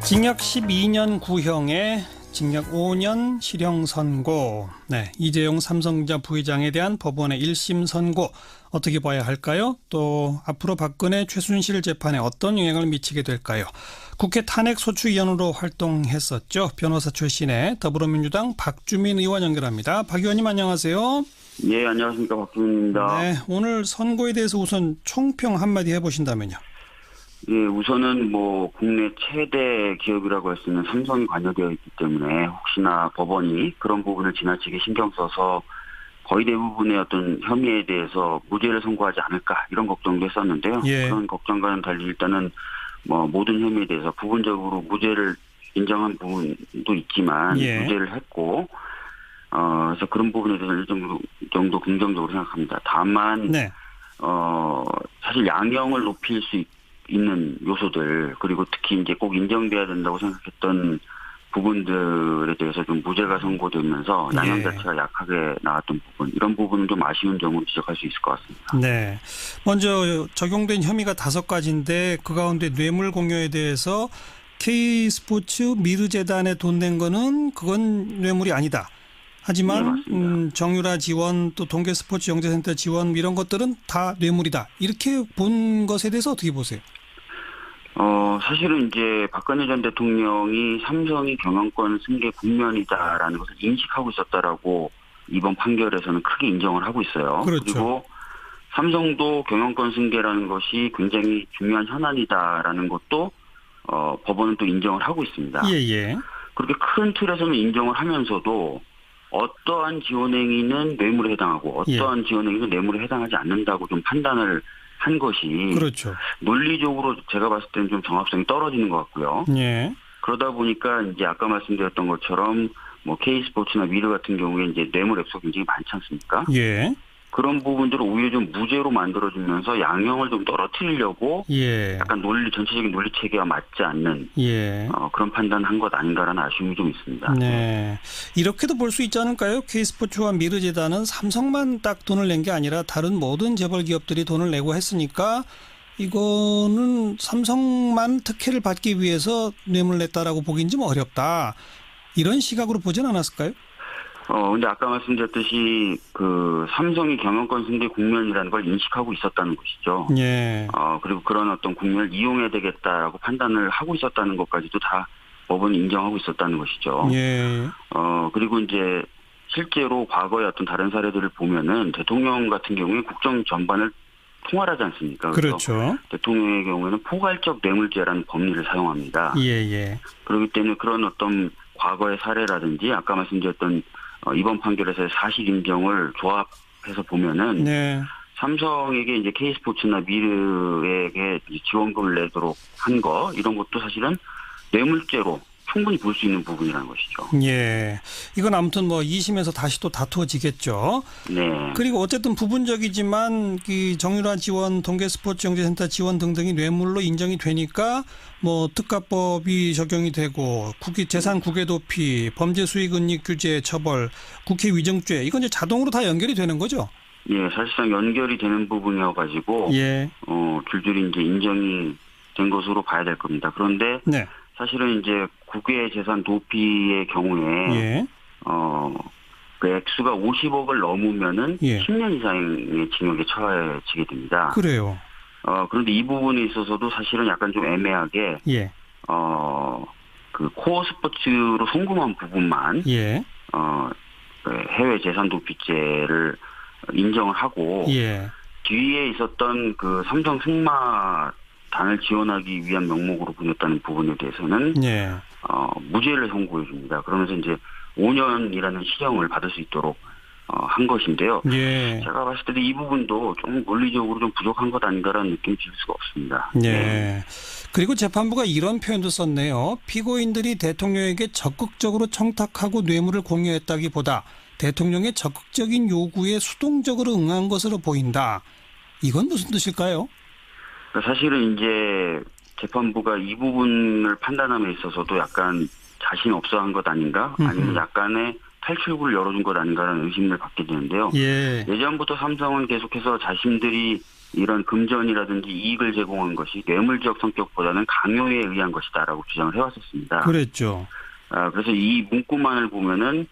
징역 12년 구형에 징역 5년 실형 선고. 네, 이재용 삼성전자 부회장에 대한 법원의 1심 선고 어떻게 봐야 할까요? 또 앞으로 박근혜 최순실 재판에 어떤 영향을 미치게 될까요? 국회 탄핵소추위원으로 활동했었죠. 변호사 출신의 더불어민주당 박주민 의원 연결합니다. 박 의원님 안녕하세요. 예, 안녕하십니까. 박주민입니다. 네, 오늘 선고에 대해서 우선 총평 한마디 해보신다면요. 예, 우선은 국내 최대 기업이라고 할 수 있는 삼성이 관여되어 있기 때문에 혹시나 법원이 그런 부분을 지나치게 신경 써서 거의 대부분의 어떤 혐의에 대해서 무죄를 선고하지 않을까 이런 걱정도 했었는데요. 예. 그런 걱정과는 달리 일단은 모든 혐의에 대해서 부분적으로 무죄를 인정한 부분도 있지만 예. 무죄를 했고 그래서 그런 부분에 대해서 일정 정도 긍정적으로 생각합니다. 다만 네. 사실 양형을 높일 수 있는 요소들 그리고 특히 이제 꼭 인정돼야 된다고 생각했던 부분들에 대해서 좀 무죄가 선고되면서 양형 자체가 약하게 나왔던 부분 이런 부분은 좀 아쉬운 점으로 지적할 수 있을 것 같습니다. 네, 먼저 적용된 혐의가 5가지인데 그 가운데 뇌물 공여에 대해서 K스포츠 미르재단에 돈 낸 거는 그건 뇌물이 아니다. 하지만 네, 정유라 지원 또 동계스포츠 영재센터 지원 이런 것들은 다 뇌물이다. 이렇게 본 것에 대해서 어떻게 보세요? 사실은 이제 박근혜 전 대통령이 삼성이 경영권 승계 국면이다라는 것을 인식하고 있었다라고 이번 판결에서는 크게 인정을 하고 있어요. 그렇죠. 그리고 삼성도 경영권 승계라는 것이 굉장히 중요한 현안이다라는 것도 법원은 또 인정을 하고 있습니다. 예. 그렇게 큰 틀에서는 인정을 하면서도 어떠한 지원행위는 뇌물에 해당하고 어떠한 지원행위는 뇌물에 해당하지 않는다고 좀 판단을 한 것이 그렇죠. 논리적으로 제가 봤을 때는 좀 정합성이 떨어지는 것 같고요. 예. 그러다 보니까 이제 아까 말씀드렸던 것처럼 K스포츠나 미르 같은 경우에 이제 뇌물 액수가 굉장히 많지 않습니까? 예. 그런 부분들을 오히려 좀 무죄로 만들어주면서 양형을 좀 떨어뜨리려고 예. 약간 전체적인 논리 체계와 맞지 않는 예. 그런 판단을 한 것 아닌가라는 아쉬움이 좀 있습니다. 네. 이렇게도 볼 수 있지 않을까요? K스포츠와 미르재단은 삼성만 딱 돈을 낸 게 아니라 다른 모든 재벌 기업들이 돈을 내고 했으니까 이거는 삼성만 특혜를 받기 위해서 뇌물 냈다라고 보기는 좀 어렵다. 이런 시각으로 보진 않았을까요? 근데 아까 말씀드렸듯이 삼성이 경영권 승계 국면이라는 걸 인식하고 있었다는 것이죠. 예. 그리고 그런 어떤 국면을 이용해야 되겠다라고 판단을 하고 있었다는 것까지도 다 법원이 인정하고 있었다는 것이죠. 예. 그리고 이제 실제로 과거의 어떤 다른 사례들을 보면은 대통령 같은 경우에 국정 전반을 통할하지 않습니까? 그렇죠. 대통령의 경우에는 포괄적 뇌물죄라는 법리를 사용합니다. 예. 그렇기 때문에 그런 어떤 과거의 사례라든지 아까 말씀드렸던 이번 판결에서의 사실 인정을 조합해서 보면은 네. 삼성에게 이제 K스포츠나 미르에게 지원금을 내도록 한 거 이런 것도 사실은 뇌물죄로 충분히 볼 수 있는 부분이라는 것이죠. 예. 이건 아무튼 2심에서 다시 또 다투어지겠죠. 네. 그리고 어쨌든 부분적이지만 정유라 지원, 동계스포츠 영재센터 지원 등등이 뇌물로 인정이 되니까 특가법이 적용이 되고 재산 국외 도피, 범죄 수익 은닉 규제 처벌, 국회 위증죄 이건 이제 자동으로 다 연결이 되는 거죠. 예, 사실상 연결이 되는 부분이어가지고 예. 줄줄이 이제 인정이 된 것으로 봐야 될 겁니다. 그런데 네. 사실은 이제 국외 재산 도피의 경우에 예. 그 액수가 50억을 넘으면은 예. 10년 이상의 징역에 처해지게 됩니다. 그래요. 그런데 이 부분에 있어서도 사실은 약간 좀 애매하게 예. 그 코어 스포츠로 송금한 부분만 예. 해외 재산 도피죄를 인정을 하고 예. 뒤에 있었던 그 삼성 승마단을 지원하기 위한 명목으로 보냈다는 부분에 대해서는 예. 무죄를 선고해 줍니다. 그러면서 이제 5년이라는 실형을 받을 수 있도록 한 것인데요. 예. 제가 봤을 때도 이 부분도 좀 논리적으로 좀 부족한 것 아닌가라는 느낌이 들 수가 없습니다. 예. 네. 그리고 재판부가 이런 표현도 썼네요. 피고인들이 대통령에게 적극적으로 청탁하고 뇌물을 공유했다기보다 대통령의 적극적인 요구에 수동적으로 응한 것으로 보인다. 이건 무슨 뜻일까요? 사실은 이제 재판부가 이 부분을 판단함에 있어서도 약간 자신 없어 한 것 아닌가? 아니면 약간의 탈출구를 열어준 것 아닌가라는 의심을 갖게 되는데요. 예. 예전부터 삼성은 계속해서 자신들이 이런 금전이라든지 이익을 제공한 것이 뇌물적 성격보다는 강요에 의한 것이다라고 주장을 해왔었습니다. 그랬죠. 그래서 이 문구만을 보면은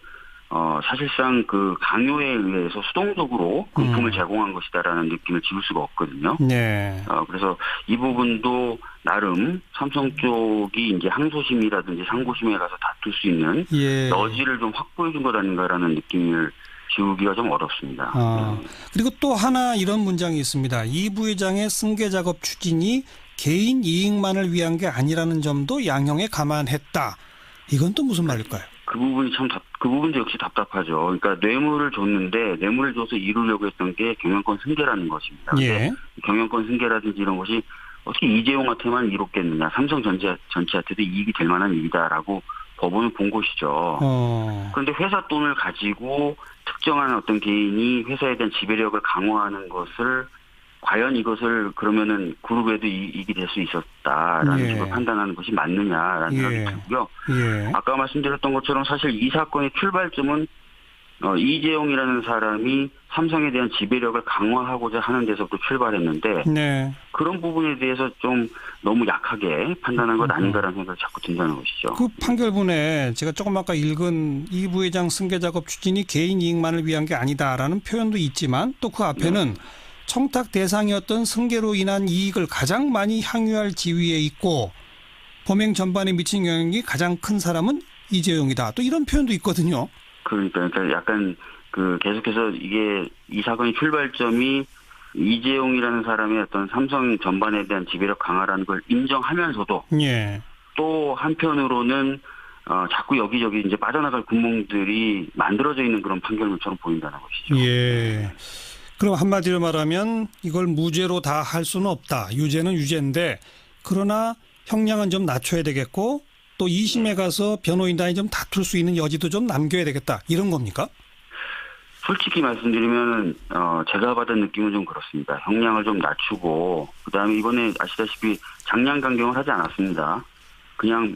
사실상 그 강요에 의해서 수동적으로 금품을 제공한 것이다라는 느낌을 지울 수가 없거든요. 네. 그래서 이 부분도 나름 삼성 쪽이 이제 항소심이라든지 상고심에 가서 다툴 수 있는 예. 여지를 좀 확보해 준 것 아닌가라는 느낌을 지우기가 좀 어렵습니다. 그리고 또 하나 이런 문장이 있습니다. 이 부회장의 승계 작업 추진이 개인 이익만을 위한 게 아니라는 점도 양형에 감안했다. 이건 또 무슨 말일까요? 그 부분이 그 부분도 역시 답답하죠. 그러니까 뇌물을 줬는데 뇌물을 줘서 이루려고 했던 게 경영권 승계라는 것입니다. 예. 경영권 승계라든지 이런 것이 어떻게 이재용한테만 이롭겠느냐. 삼성 전체한테도 이익이 될 만한 일이다라고 법원은 본 것이죠. 그런데 회사 돈을 가지고 특정한 어떤 개인이 회사에 대한 지배력을 강화하는 것을 과연 이것을 그러면은 그룹에도 이익이 될 수 있었다라는 식으로 판단하는 것이 맞느냐라는 생각이 들고요. 아까 말씀드렸던 것처럼 사실 이 사건의 출발점은 이재용이라는 사람이 삼성에 대한 지배력을 강화하고자 하는 데서부터 출발했는데 그런 부분에 대해서 좀 너무 약하게 판단한 것 아닌가라는 생각이 자꾸 든다는 것이죠. 그 판결문에 제가 조금 아까 읽은 이 부회장 승계 작업 추진이 개인 이익만을 위한 게 아니다라는 표현도 있지만 또 그 앞에는 청탁 대상이었던 승계로 인한 이익을 가장 많이 향유할 지위에 있고 범행 전반에 미친 영향이 가장 큰 사람은 이재용이다. 또 이런 표현도 있거든요. 그러니까 약간 계속해서 이게 이 사건의 출발점이 이재용이라는 사람의 어떤 삼성 전반에 대한 지배력 강화라는 걸 인정하면서도 또 한편으로는 자꾸 여기저기 이제 빠져나갈 구멍들이 만들어져 있는 그런 판결문처럼 보인다는 것이죠. 예. 그럼 한마디로 말하면 이걸 무죄로 다 할 수는 없다. 유죄는 유죄인데 그러나 형량은 좀 낮춰야 되겠고 또 2심에 가서 변호인단이 좀 다툴 수 있는 여지도 좀 남겨야 되겠다. 이런 겁니까? 솔직히 말씀드리면 제가 받은 느낌은 좀 그렇습니다. 형량을 좀 낮추고 그다음에 이번에 아시다시피 장량 강경을 하지 않았습니다. 그냥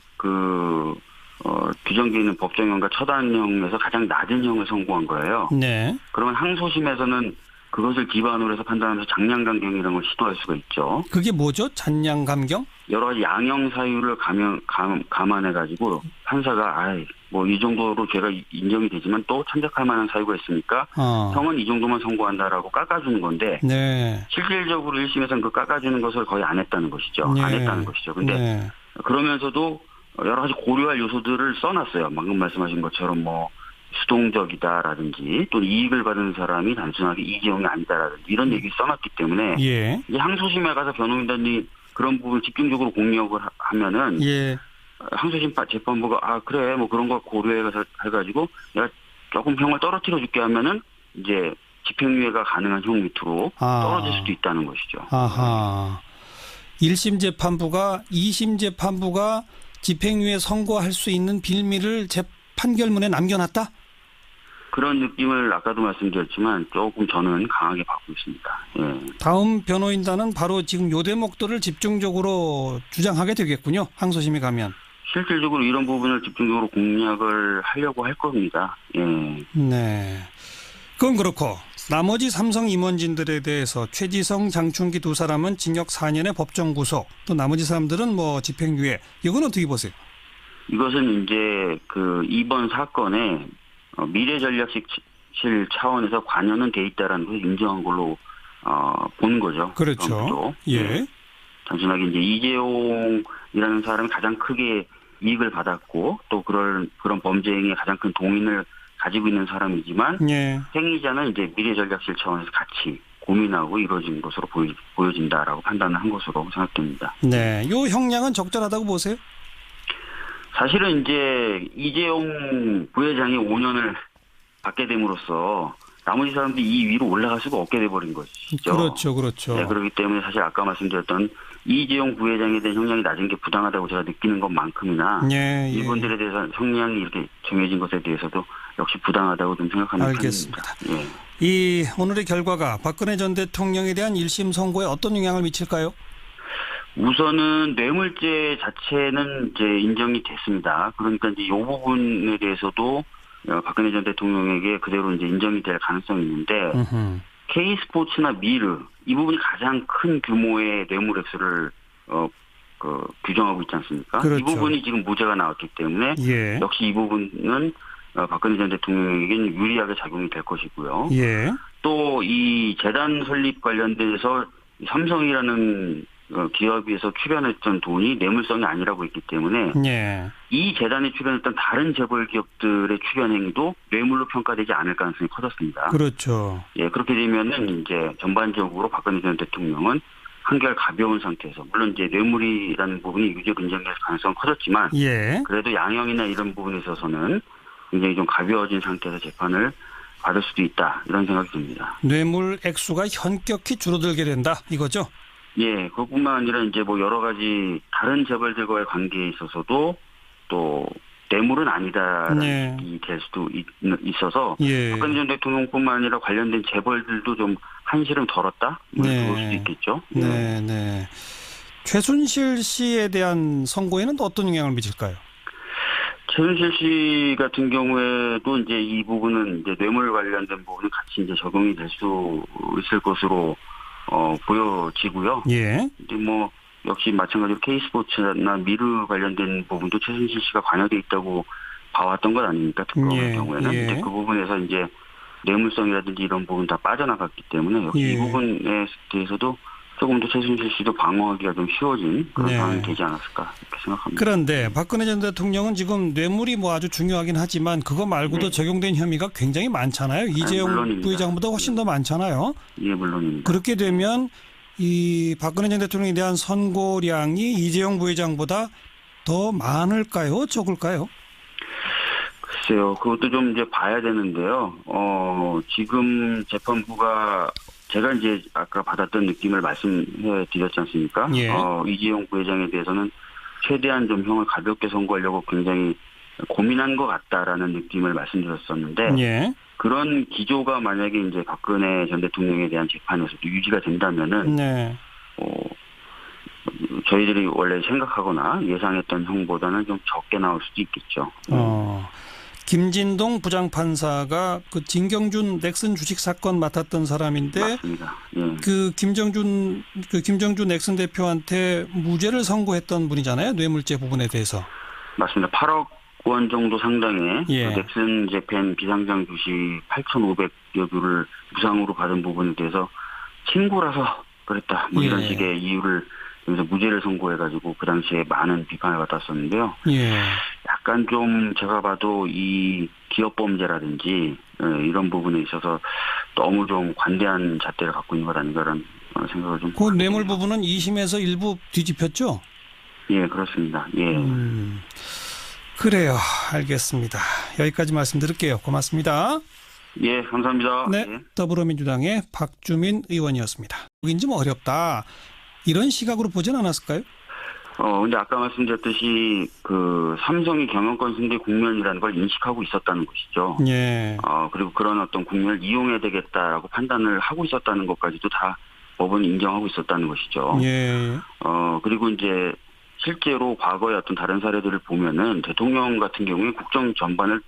규정되어 있는 법정형과 처단형에서 가장 낮은 형을 선고한 거예요. 네. 그러면 항소심에서는 그것을 기반으로 해서 판단하면서 장량 감경 이런 걸 시도할 수가 있죠. 그게 뭐죠? 장량 감경? 여러 가지 양형 사유를 감안해가지고 판사가 이 정도로 죄가 인정이 되지만 또 참작할 만한 사유가 있으니까 형은 이 정도만 선고한다라고 깎아주는 건데 실질적으로 1심에서는 그 깎아주는 것을 거의 안 했다는 것이죠. 안 했다는 것이죠. 근데 그러면서도 여러 가지 고려할 요소들을 써놨어요. 방금 말씀하신 것처럼 수동적이다라든지 또 이익을 받은 사람이 단순하게 이재용이 아니다라든지 이런 얘기 써놨기 때문에 이제 항소심에 가서 변호인단이 그런 부분을 집중적으로 공력을 하면은 항소심 재판부가 그래 그런 거 고려해가지고 내가 조금 형을 떨어뜨려 줄게 하면은 이제 집행유예가 가능한 형 밑으로 떨어질 수도 있다는 것이죠. 1심 재판부가 2심 재판부가 집행유예 선고할 수 있는 빌미를 판결문에 남겨놨다? 그런 느낌을 아까도 말씀드렸지만 조금 저는 강하게 받고 있습니다. 다음 변호인단은 바로 지금 요 대목들을 집중적으로 주장하게 되겠군요. 항소심에 가면. 실질적으로 이런 부분을 집중적으로 공략을 하려고 할 겁니다. 네. 그건 그렇고 나머지 삼성 임원진들에 대해서 최지성, 장충기 두 사람은 징역 4년의 법정 구속, 또 나머지 사람들은 집행유예. 이건 어떻게 보세요? 이것은 이제 이번 사건에 미래전략실 차원에서 관여는 돼 있다라는 것을 인정한 걸로 보는 거죠. 그렇죠. 단순하게 이제 이재용이라는 사람이 가장 크게 이익을 받았고 또 그런 범죄 행위에 가장 큰 동인을 가지고 있는 사람이지만 행위자는 이제 미래전략실 차원에서 같이 고민하고 이루어진 것으로 보여진다라고 판단을 한 것으로 생각됩니다. 네, 요 형량은 적절하다고 보세요? 사실은 이제 이재용 부회장이 5년을 받게 됨으로써 나머지 사람들이 이 위로 올라갈 수가 없게 돼버린 것이죠. 그렇죠. 네, 그렇기 때문에 사실 아까 말씀드렸던 이재용 부회장에 대한 형량이 낮은 게 부당하다고 제가 느끼는 것만큼이나 이분들에 대해서 형량이 이렇게 정해진 것에 대해서도 역시 부당하다고 좀 생각하는 알겠습니다. 편입니다. 이 오늘의 결과가 박근혜 전 대통령에 대한 1심 선고에 어떤 영향을 미칠까요? 우선은 뇌물죄 자체는 이제 인정이 됐습니다. 그러니까 이제 이 부분에 대해서도 박근혜 전 대통령에게 그대로 이제 인정이 될 가능성이 있는데 K스포츠나 미르 이 부분이 가장 큰 규모의 뇌물 액수를 규정하고 있지 않습니까? 그렇죠. 이 부분이 지금 무죄가 나왔기 때문에 예. 역시 이 부분은 박근혜 전 대통령에게는 유리하게 작용이 될 것이고요. 예. 또 이 재단 설립 관련돼서 삼성이라는 기업에서 출연했던 돈이 뇌물성이 아니라고 했기 때문에 예. 이 재단에 출연했던 다른 재벌 기업들의 출연 행위도 뇌물로 평가되지 않을 가능성이 커졌습니다. 그렇죠. 예, 그렇게 되면은 이제 전반적으로 박근혜 전 대통령은 한결 가벼운 상태에서, 물론 이제 뇌물이라는 부분이 유죄로 인정될 가능성은 커졌지만 예. 그래도 양형이나 이런 부분에 있어서는 굉장히 좀 가벼워진 상태에서 재판을 받을 수도 있다, 이런 생각이 듭니다. 뇌물 액수가 현격히 줄어들게 된다 이거죠? 예, 그것뿐만 아니라 이제 뭐 여러 가지 다른 재벌들과의 관계에 있어서도 또 뇌물은 아니다라는 네. 얘기 될 수도 있어서 예. 박근혜 전 대통령뿐만 아니라 관련된 재벌들도 좀 한시름 덜었다, 뭐 네. 그럴 수도 있겠죠. 예. 네, 네. 최순실 씨에 대한 선고에는 또 어떤 영향을 미칠까요? 최순실 씨 같은 경우에도 이제 이 부분은 이제 뇌물 관련된 부분이 같이 이제 적용이 될 수 있을 것으로 보여지고요. 예. 근데 뭐 역시 마찬가지로 K스포츠나 미르 관련된 부분도 최순실 씨가 관여돼 있다고 봐왔던 것 아닙니까? 특검의 예, 경우에는. 예. 이제 그 부분에서 이제 뇌물성이라든지 이런 부분 다 빠져나갔기 때문에 역시 예. 이 부분에 대해서도 조금 더 최순실 씨도 방어하기가 좀 쉬워진 그런 네. 상황이 되지 않았을까 이렇게 생각합니다. 그런데 박근혜 전 대통령은 지금 뇌물이 뭐 아주 중요하긴 하지만 그거 말고도 네. 적용된 혐의가 굉장히 많잖아요. 이재용 물론입니다. 부회장보다 훨씬 더 많잖아요. 예, 물론입니다. 그렇게 되면 이 박근혜 전 대통령에 대한 선고량이 이재용 부회장보다 더 많을까요? 적을까요? 글쎄요, 그것도 좀 이제 봐야 되는데요. 지금 재판부가 제가 이제 아까 받았던 느낌을 말씀해 드렸지 않습니까? 예. 이재용 부회장에 대해서는 최대한 좀 형을 가볍게 선고하려고 굉장히 고민한 것 같다라는 느낌을 말씀드렸었는데 예. 그런 기조가 만약에 이제 박근혜 전 대통령에 대한 재판에서도 유지가 된다면은 네. 저희들이 원래 생각하거나 예상했던 형보다는 좀 적게 나올 수도 있겠죠. 김진동 부장판사가 그 진경준 넥슨 주식 사건 맡았던 사람인데 맞습니다. 예. 그 김정준 넥슨 대표한테 무죄를 선고했던 분이잖아요. 뇌물죄 부분에 대해서. 맞습니다. 8억 원 정도 상당의 예. 그 넥슨 재팬 비상장 주식 8,500여 주를 무상으로 받은 부분에 대해서 친구라서 그랬다, 뭐 이런 예. 식의 이유를 그래서 무죄를 선고해가지고 그 당시에 많은 비판을 받았었는데요. 예. 약간 좀 제가 봐도 이 기업범죄라든지 이런 부분에 있어서 너무 좀 관대한 잣대를 갖고 있는 것 아닌가라는 생각을 좀. 그 뇌물 부분은 2심에서 일부 뒤집혔죠? 예, 그렇습니다. 예. 그래요. 알겠습니다. 여기까지 말씀드릴게요. 고맙습니다. 예, 감사합니다. 네, 예. 더불어민주당의 박주민 의원이었습니다. 여긴 좀 어렵다. 이런 시각으로 보진 않았을까요? 근데 아까 말씀드렸듯이 그 삼성이 경영권 승계 국면이라는 걸 인식하고 있었다는 것이죠. 예. 그리고 그런 어떤 국면을 이용해야 되겠다라고 판단을 하고 있었다는 것까지도 다 법은 인정하고 있었다는 것이죠. 예. 그리고 이제 실제로 과거의 어떤 다른 사례들을 보면은 대통령 같은 경우에 국정 전반을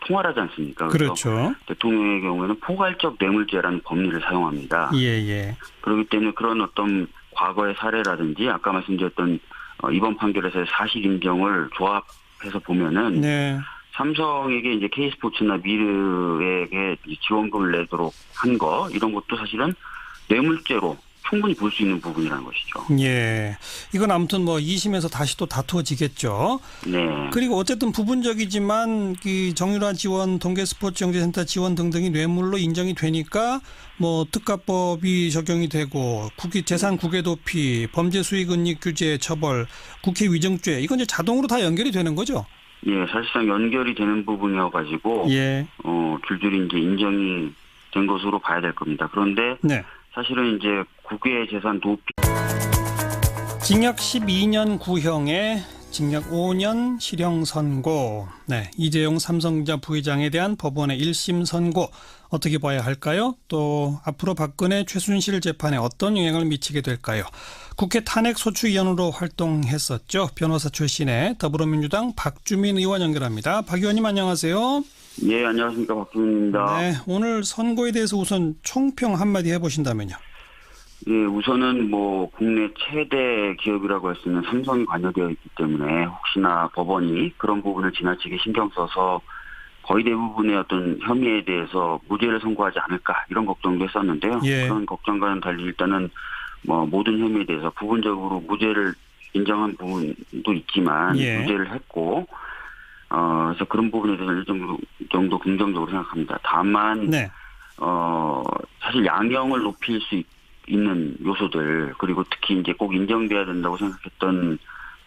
통할하지 않습니까? 그래서 그렇죠. 대통령의 경우에는 포괄적 뇌물죄라는 법리를 사용합니다. 예. 그렇기 때문에 그런 어떤 과거의 사례라든지 아까 말씀드렸던 이번 판결에서의 사실 인정을 조합해서 보면은 네. 삼성에게 이제 K스포츠나 미르에게 지원금을 내도록 한 거 이런 것도 사실은 뇌물죄로 충분히 볼 수 있는 부분이라는 것이죠. 예. 이건 아무튼 뭐 2심에서 다시 또 다투어지겠죠. 네. 그리고 어쨌든 부분적이지만 그 정유라 지원, 동계스포츠경제센터 지원 등등이 뇌물로 인정이 되니까 뭐 특가법이 적용이 되고 재산 국외 도피, 범죄 수익 은닉 규제 처벌, 국회 위증죄 이건 이제 자동으로 다 연결이 되는 거죠. 예, 사실상 연결이 되는 부분이어가지고 예. 줄줄이 이제 인정이 된 것으로 봐야 될 겁니다. 그런데 네. 사실은 이제 국외 재산 도피. 징역 12년 구형에 징역 5년 실형 선고. 네, 이재용 삼성전자 부회장에 대한 법원의 1심 선고 어떻게 봐야 할까요? 또 앞으로 박근혜 최순실 재판에 어떤 영향을 미치게 될까요? 국회 탄핵소추위원으로 활동했었죠. 변호사 출신의 더불어민주당 박주민 의원 연결합니다. 박 의원님 안녕하세요. 예, 안녕하십니까. 박주민입니다. 네, 오늘 선고에 대해서 우선 총평 한마디 해보신다면요. 예, 우선은 뭐 국내 최대 기업이라고 할 수 있는 삼성이 관여되어 있기 때문에 혹시나 법원이 그런 부분을 지나치게 신경 써서 거의 대부분의 어떤 혐의에 대해서 무죄를 선고하지 않을까 이런 걱정도 했었는데요. 예. 그런 걱정과는 달리 일단은 뭐 모든 혐의에 대해서 부분적으로 무죄를 인정한 부분도 있지만 예. 무죄를 했고 그래서 그런 부분에 대해서는 정도 긍정적으로 생각합니다. 다만 네. 사실 양형을 높일 수 있는 요소들 그리고 특히 이제 꼭 인정돼야 된다고 생각했던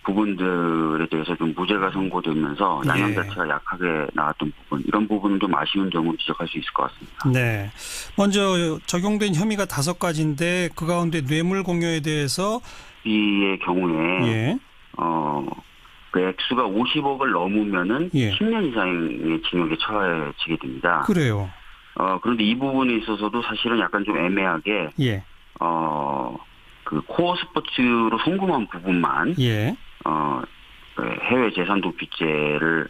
부분들에 대해서 좀 무죄가 선고되면서 양형 예. 자체가 약하게 나왔던 부분 이런 부분은 좀 아쉬운 점으로 지적할 수 있을 것 같습니다. 네. 먼저 적용된 혐의가 5가지인데 그 가운데 뇌물 공여에 대해서 이의 경우에 예. 그 액수가 50억을 넘으면은 예. 10년 이상의 징역에 처해지게 됩니다. 그래요. 그런데 이 부분에 있어서도 사실은 약간 좀 애매하게 예. 그 코어 스포츠로 송금한 부분만 예. 그 해외 재산 도피죄를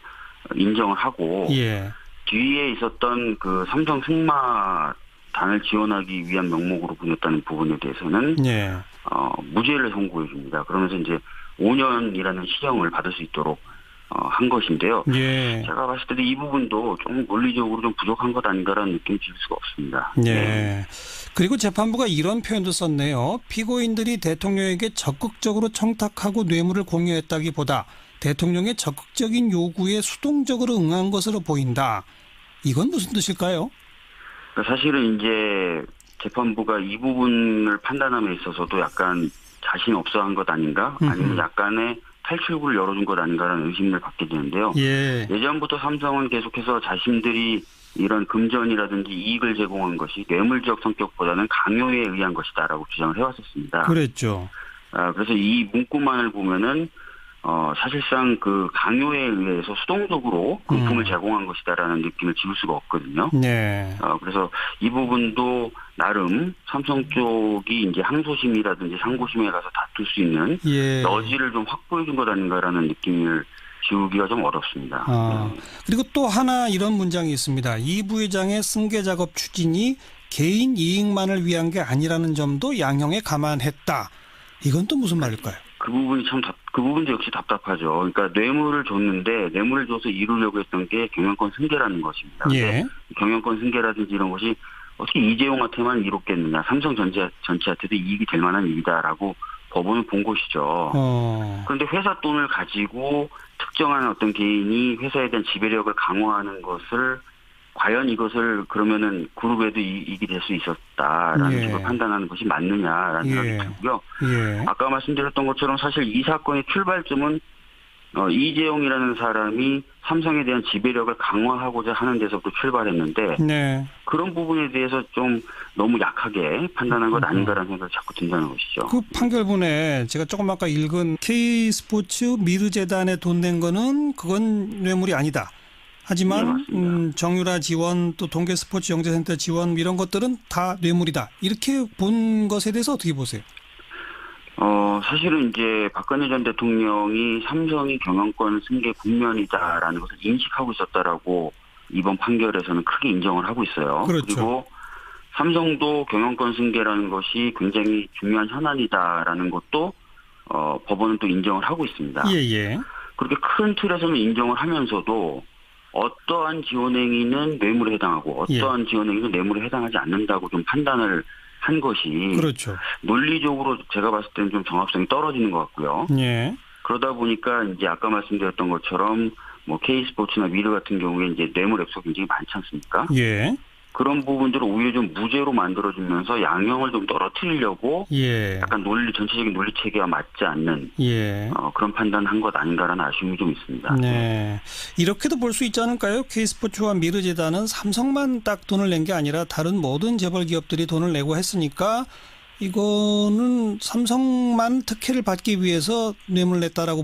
인정을 하고 예. 뒤에 있었던 그 삼성 승마단을 지원하기 위한 명목으로 보냈다는 부분에 대해서는 예. 무죄를 선고해 줍니다. 그러면서 이제 5년이라는 시형을 받을 수 있도록 한 것인데요. 예. 제가 봤을 때도 이 부분도 좀 논리적으로 좀 부족한 것 아닌가라는 느낌이 들 수가 없습니다. 예. 네. 그리고 재판부가 이런 표현도 썼네요. 피고인들이 대통령에게 적극적으로 청탁하고 뇌물을 공유했다기보다 대통령의 적극적인 요구에 수동적으로 응한 것으로 보인다. 이건 무슨 뜻일까요? 사실은 이제 재판부가 이 부분을 판단함에 있어서도 약간 자신 없어 한 것 아닌가? 아니면 약간의 탈출구를 열어준 것 아닌가라는 의심을 갖게 되는데요. 예. 예전부터 삼성은 계속해서 자신들이 이런 금전이라든지 이익을 제공한 것이 뇌물적 성격보다는 강요에 의한 것이다라고 주장을 해왔었습니다. 그랬죠. 그래서 이 문구만을 보면은 사실상 그 강요에 의해서 수동적으로 금품을 제공한 것이다라는 느낌을 지울 수가 없거든요. 네. 그래서 이 부분도 나름 삼성 쪽이 이제 항소심이라든지 상고심에 가서 다툴 수 있는 예. 여지를 좀 확보해 준 것 아닌가라는 느낌을 지우기가 좀 어렵습니다. 그리고 또 하나 이런 문장이 있습니다. 이 부회장의 승계 작업 추진이 개인 이익만을 위한 게 아니라는 점도 양형에 감안했다. 이건 또 무슨 말일까요? 그 부분이 그 부분도 역시 답답하죠. 그러니까 뇌물을 줬는데 뇌물을 줘서 이루려고 했던 게 경영권 승계라는 것입니다. 예. 경영권 승계라든지 이런 것이 어떻게 이재용한테만 이롭겠느냐. 삼성 전체한테도 이익이 될 만한 일이다라고 법원은 본 것이죠. 그런데 회사 돈을 가지고 특정한 어떤 개인이 회사에 대한 지배력을 강화하는 것을 과연 이것을 그러면은 그룹에도 이익이 될 수 있었다라는 예. 식으로 판단하는 것이 맞느냐라는 생각이 들고요. 예. 아까 말씀드렸던 것처럼 사실 이 사건의 출발점은 이재용이라는 사람이 삼성에 대한 지배력을 강화하고자 하는 데서부터 출발했는데 네. 그런 부분에 대해서 좀 너무 약하게 판단한 것 아닌가라는 생각이 자꾸 든다는 것이죠. 그 판결문에 제가 조금 아까 읽은 K스포츠 미르재단에 돈 낸 거는 그건 뇌물이 아니다. 하지만 네, 정유라 지원 또 동계스포츠 영재센터 지원 이런 것들은 다 뇌물이다. 이렇게 본 것에 대해서 어떻게 보세요? 사실은 이제 박근혜 전 대통령이 삼성이 경영권 승계 국면이다라는 것을 인식하고 있었다라고 이번 판결에서는 크게 인정을 하고 있어요. 그렇죠. 그리고 삼성도 경영권 승계라는 것이 굉장히 중요한 현안이다라는 것도 법원은 또 인정을 하고 있습니다. 예. 그렇게 큰 틀에서는 인정을 하면서도 어떠한 지원행위는 뇌물에 해당하고 어떠한 지원행위는 뇌물에 해당하지 않는다고 좀 판단을 한 것이 그렇죠. 논리적으로 제가 봤을 때는 좀 정합성이 떨어지는 것 같고요. 예. 그러다 보니까 이제 아까 말씀드렸던 것처럼 뭐 K스포츠나 미르 같은 경우에 이제 뇌물 액수가 굉장히 많지 않습니까? 예. 그런 부분들을 오히려 좀 무죄로 만들어주면서 양형을 좀 떨어뜨리려고 예. 약간 전체적인 논리 체계와 맞지 않는 예. 그런 판단한 것 아닌가라는 아쉬움이 좀 있습니다. 네. 이렇게도 볼 수 있지 않을까요? K스포츠와 미르재단은 삼성만 딱 돈을 낸 게 아니라 다른 모든 재벌 기업들이 돈을 내고 했으니까 이거는 삼성만 특혜를 받기 위해서 뇌물 냈다라고